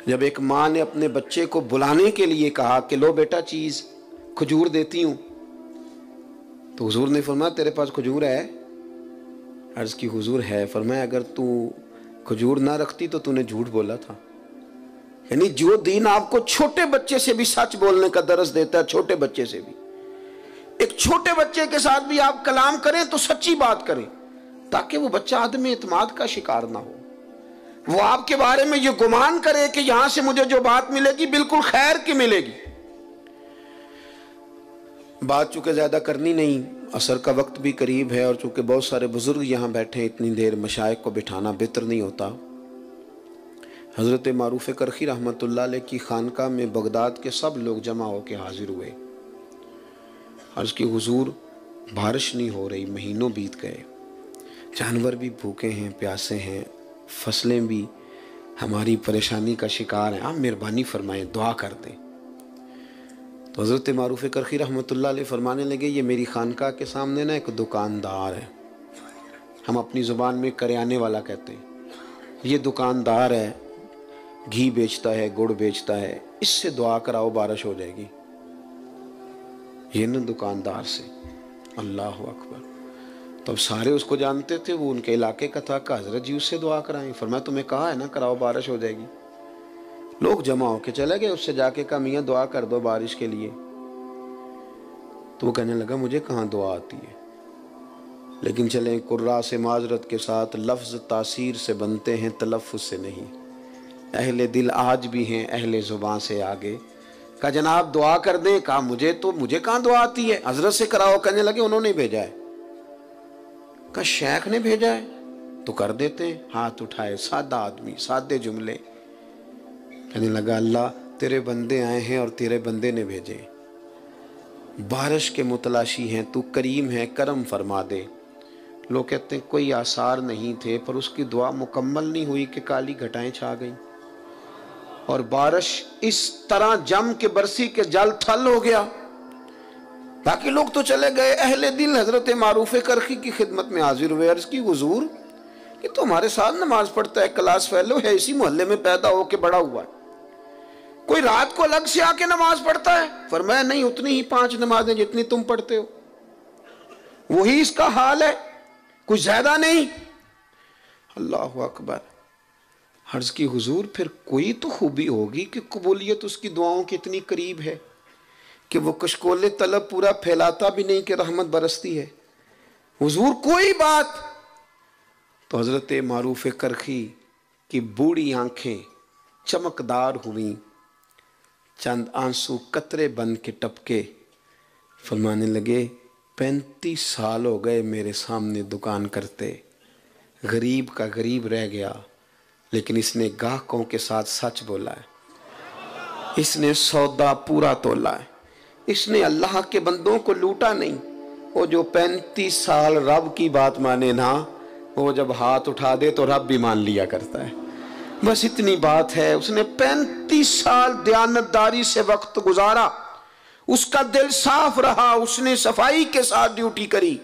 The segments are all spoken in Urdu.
جب ایک ماں نے اپنے بچے کو بلانے کے لیے کہا کہ لو بیٹا چیز کھجور دیتی ہوں، تو حضور نے فرمایا تیرے پاس کھجور ہے؟ عرض کی حضور ہے۔ فرمایا اگر تو کھجور نہ رکھتی تو نے جھوٹ بولا تھا۔ یعنی جو دین آپ کو چھوٹے بچے سے بھی سچ بولنے کا درس دیتا ہے، چھوٹے بچے سے بھی، ایک چھوٹے بچے کے ساتھ بھی آپ کلام کریں تو سچی بات کریں، تاکہ وہ بچہ عدم اعتماد کا شکار نہ ہو، وہ آپ کے بارے میں یہ گمان کرے کہ یہاں سے مجھے جو بات ملے گی بالکل خیر کی ملے گی۔ بات چونکہ زیادہ کرنی نہیں، عصر کا وقت بھی قریب ہے، اور چونکہ بہت سارے بزرگ یہاں بیٹھے ہیں، اتنی دیر مشائخ کو بٹھانا بہتر نہیں ہوتا۔ حضرت معروف کرخی رحمۃ اللہ علیہ کی خانقاہ میں بغداد کے سب لوگ جمع ہو کے حاضر ہوئے۔ عرض کی حضور بارش نہیں ہو رہی، مہینوں بیت گئے، جانور بھی بھوکے ہیں، پیاسے ہیں، فصلیں بھی ہماری پریشانی کا شکار ہیں، آپ مہربانی فرمائیں، دعا کر دیں۔ تو حضرت معروف کرخی رحمۃ اللہ علیہ فرمانے لگے یہ میری خانقاہ کے سامنے نا ایک دکاندار ہے، ہم اپنی زبان میں کریانے والا کہتے ہیں، یہ دکاندار ہے، گھی بیچتا ہے، گڑ بیچتا ہے، اس سے دعا کراؤ بارش ہو جائے گی۔ یہ نا دکاندار سے، اللہ اکبر۔ تو اب سارے اس کو جانتے تھے، وہ ان کے علاقے کا تھا، کہ حضرت جی اس سے دعا کرائیں۔ فرمایا تمہیں کہا ہے نا کراؤ بارش ہو جائے گی۔ لوگ جمع ہو کے چلے گئے، اس سے جا کے کہا میاں دعا کر دو بارش کے لیے۔ تو وہ کہنے لگا مجھے کہاں دعا آتی ہے، لیکن چلیں قراء سے معذرت کے ساتھ، لفظ تاثیر سے بنتے ہیں تلفظ سے نہیں، اہل دل آج بھی ہیں اہل زبان سے آگے۔ کہا جناب دعا کر دیں۔ کہا مجھے کہاں دعا آتی ہے، حضرت سے کراؤ۔ کہنے لگے انہوں نے بھیجا ہے۔ کہا شیخ نے بھیجا ہے تو کر دیتے ہیں۔ ہاتھ اٹھائے، سادہ آدمی، سادے جملے۔ کہنے لگا اللہ تیرے بندے آئے ہیں اور تیرے بندے نے بھیجے، بارش کے متلاشی ہیں، تو کریم ہے، کرم فرما دے۔ لوگ کہتے ہیں کوئی آثار نہیں تھے، پر اس کی دعا مکمل نہیں ہوئی کہ کالی گھٹائیں چھا گئیں اور بارش اس طرح جم کے برسی کے جل تھل ہو گیا۔ باقی لوگ تو چلے گئے، اہل دل حضرت معروف کرخی کی خدمت میں حاضر ہوئے۔ عرض کی حضور کہ تو ہمارے ساتھ نماز پڑھتا ہے، کلاس فیلو ہے، اسی محلے میں پیدا ہو کے بڑا ہوا ہے، کوئی رات کو الگ سے آ کے نماز پڑھتا ہے؟ فرمایا نہیں، اتنی ہی 5 نمازیں جتنی تم پڑھتے ہو، وہی اس کا حال ہے، کچھ زیادہ نہیں۔ اللہ اکبر۔ عرض کی حضور پھر کوئی تو خوبی ہوگی کہ قبولیت اس کی دعاؤں کی اتنی قریب ہے کہ وہ کشکول طلب پورا پھیلاتا بھی نہیں کہ رحمت برستی ہے۔ حضور کوئی بات؟ تو حضرت معروف کرخی کی بوڑھی آنکھیں چمکدار ہوئیں، چند آنسو قطرے بن کے ٹپکے، فرمانے لگے 35 سال ہو گئے میرے سامنے دکان کرتے، غریب کا غریب رہ گیا، لیکن اس نے گاہکوں کے ساتھ سچ بولا ہے، اس نے سودا پورا تولا ہے، اس نے اللہ کے بندوں کو لوٹا نہیں۔ وہ جو 35 سال رب کی بات مانے نا، وہ جب ہاتھ اٹھا دے تو رب بھی مان لیا کرتا ہے۔ بس اتنی بات ہے، اس نے 35 سال دیانتداری سے وقت گزارا، اس کا دل صاف رہا، اس نے صفائی کے ساتھ ڈیوٹی کری۔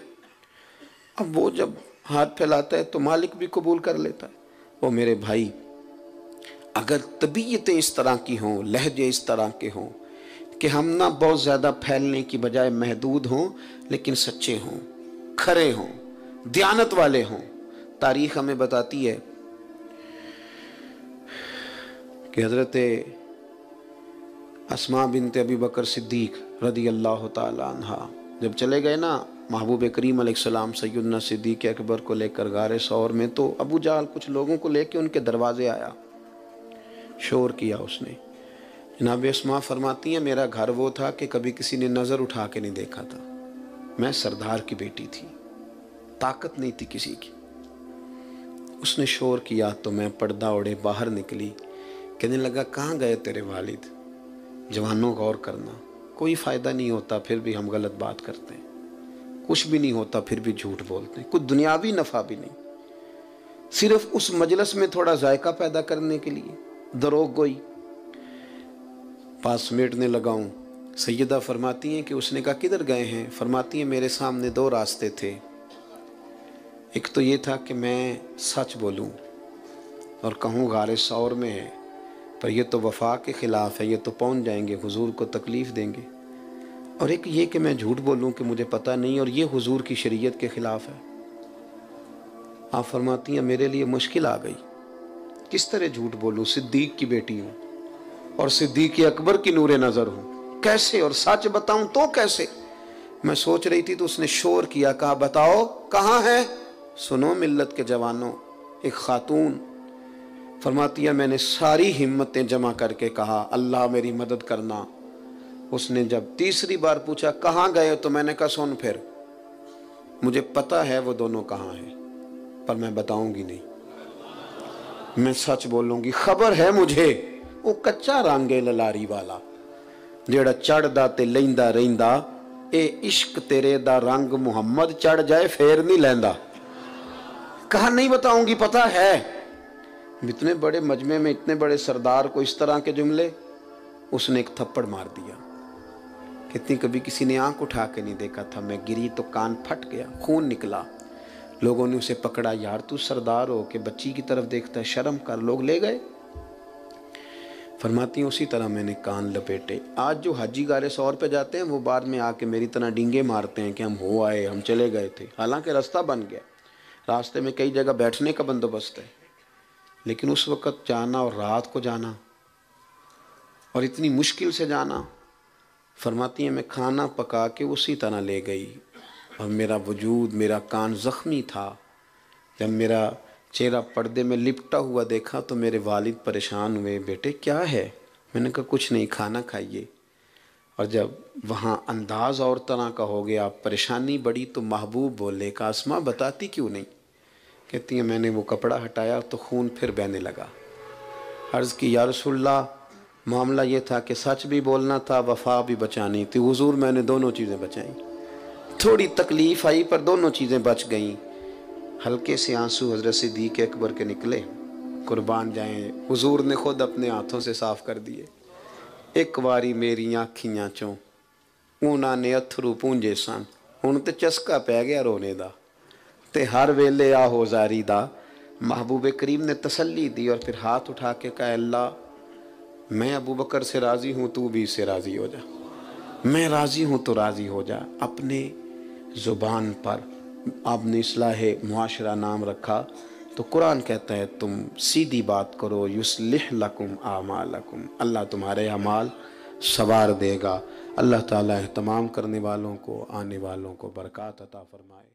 اب وہ جب ہاتھ پھیلاتا ہے تو مالک بھی قبول کر لیتا ہے۔ وہ میرے بھائی، اگر طبیعتیں اس طرح کی ہوں، لہجے اس طرح کے ہوں کہ ہم نہ بہت زیادہ پھیلنے کی بجائے محدود ہوں، لیکن سچے ہوں، کھرے ہوں، دیانت والے ہوں۔ تاریخ ہمیں بتاتی ہے کہ حضرت اسماء بنت ابی بکر صدیق رضی اللہ تعالی عنہ جب چلے گئے نا محبوب کریم علیہ السلام سیدنا صدیق اکبر کو لے کر غار ثور میں، تو ابو جہل کچھ لوگوں کو لے کے ان کے دروازے آیا، شور کیا اس نے۔ جناب اسماء فرماتی ہیں میرا گھر وہ تھا کہ کبھی کسی نے نظر اٹھا کے نہیں دیکھا تھا، میں سردار کی بیٹی تھی، طاقت نہیں تھی کسی کی۔ اس نے شور کیا تو میں پردہ اوڑے باہر نکلی، کہنے لگا کہاں گئے تیرے والد؟ جوانوں غور کرنا، کوئی فائدہ نہیں ہوتا پھر بھی ہم غلط بات کرتے ہیں، کچھ بھی نہیں ہوتا پھر بھی جھوٹ بولتے ہیں، کچھ دنیاوی نفع بھی نہیں، صرف اس مجلس میں تھوڑا ذائقہ پیدا کرنے کے لیے دروغ گوئی۔ پاس سمیٹنے لگا ہوں، سیدہ فرماتی ہیں کہ اس نے کہا کدھر گئے ہیں؟ فرماتی ہیں میرے سامنے 2 راستے تھے، ایک تو یہ تھا کہ میں سچ بولوں اور کہوں غار ثور میں ہے، پر یہ تو وفا کے خلاف ہے، یہ تو پہنچ جائیں گے، حضور کو تکلیف دیں گے۔ اور ایک یہ کہ میں جھوٹ بولوں کہ مجھے پتہ نہیں، اور یہ حضور کی شریعت کے خلاف ہے۔ آپ فرماتی ہیں میرے لیے مشکل آ گئی، کس طرح جھوٹ بولوں؟ صدیق کی بیٹی ہوں اور صدیق اکبر کی نور نظر ہوں، کیسے؟ اور سچ بتاؤں تو کیسے؟ میں سوچ رہی تھی تو اس نے شور کیا، کہا بتاؤ کہاں ہے؟ سنو ملت کے جوانوں، ایک خاتون فرماتی ہے میں نے ساری ہمتیں جمع کر کے کہا اللہ میری مدد کرنا۔ اس نے جب تیسری بار پوچھا کہاں گئے تو میں نے کہا سن پھر، مجھے پتا ہے وہ دونوں کہاں ہیں پر میں بتاؤں گی نہیں، میں سچ بولوں گی۔ خبر ہے مجھے وہ کچا رانگے للاری والا جیڑا چڑھ دا تے لیندا رہندا، اے عشق تیرے دا رنگ محمد چڑھ جائے پھر نہیں لیندا۔ کہا نہیں بتاؤں گی، پتا ہے۔ اتنے بڑے مجمع میں اتنے بڑے سردار کو اس طرح کے جملے، اس نے ایک تھپڑ مار دیا۔ کتنی کبھی کسی نے آنکھ اٹھا کے نہیں دیکھا تھا، میں گری تو کان پھٹ گیا، خون نکلا۔ لوگوں نے اسے پکڑا، یار تو سردار ہو کہ بچی کی طرف دیکھتا ہے، شرم کر۔ لوگ لے گئے۔ فرماتی ہیں اسی طرح میں نے کان لپیٹے۔ آج جو حاجی گارے سور پہ جاتے ہیں وہ بعد میں آ کے میری طرح ڈینگے مارتے ہیں کہ ہم ہو آئے، ہم چلے گئے تھے، حالانکہ راستہ بن گیا، راستے میں کئی جگہ بیٹھنے کا بندوبست ہے، لیکن اس وقت جانا اور رات کو جانا اور اتنی مشکل سے جانا۔ فرماتی ہیں میں کھانا پکا کے اسی طرح لے گئی، اور میرا وجود، میرا کان زخمی تھا۔ جب میرا چہرہ پردے میں لپٹا ہوا دیکھا تو میرے والد پریشان ہوئے، بیٹے کیا ہے؟ میں نے کہا کچھ نہیں، کھانا کھائیے۔ اور جب وہاں انداز اور طرح کا ہو گیا، پریشانی بڑی، تو محبوب بولے کہ اسماء بتاتی کیوں نہیں؟ کہتی ہیں میں نے وہ کپڑا ہٹایا تو خون پھر بہنے لگا۔ عرض کی یا رسول اللہ، معاملہ یہ تھا کہ سچ بھی بولنا تھا، وفا بھی بچانی تھی۔ حضور میں نے دونوں چیزیں بچائیں، تھوڑی تکلیف آئی پر دونوں چیزیں بچ گئیں۔ ہلکے سے آنسو حضرت صدیق اکبر کے نکلے، قربان جائیں، حضور نے خود اپنے ہاتھوں سے صاف کر دیے۔ ایک واری میری آنکھیاں چوں انہاں نے اتھرو پونجے سن، ہن تے چسکا پہ گیا رونے دا، تے ہر ویلے آہو زاری دا۔ محبوب کریم نے تسلی دی اور پھر ہاتھ اٹھا کے کہا اللہ میں ابو بکر سے راضی ہوں، تو بھی اس سے راضی ہو جا، میں راضی ہوں تو راضی ہو جا۔ اپنے زبان پر آپ نے اصلاح معاشرہ نام رکھا، تو قرآن کہتا ہے تم سیدھی بات کرو، یصلح لکم اعمالکم، اللہ تمہارے اعمال سنوار دے گا۔ اللہ تعالیٰ اہتمام کرنے والوں کو، آنے والوں کو برکات عطا فرمائے۔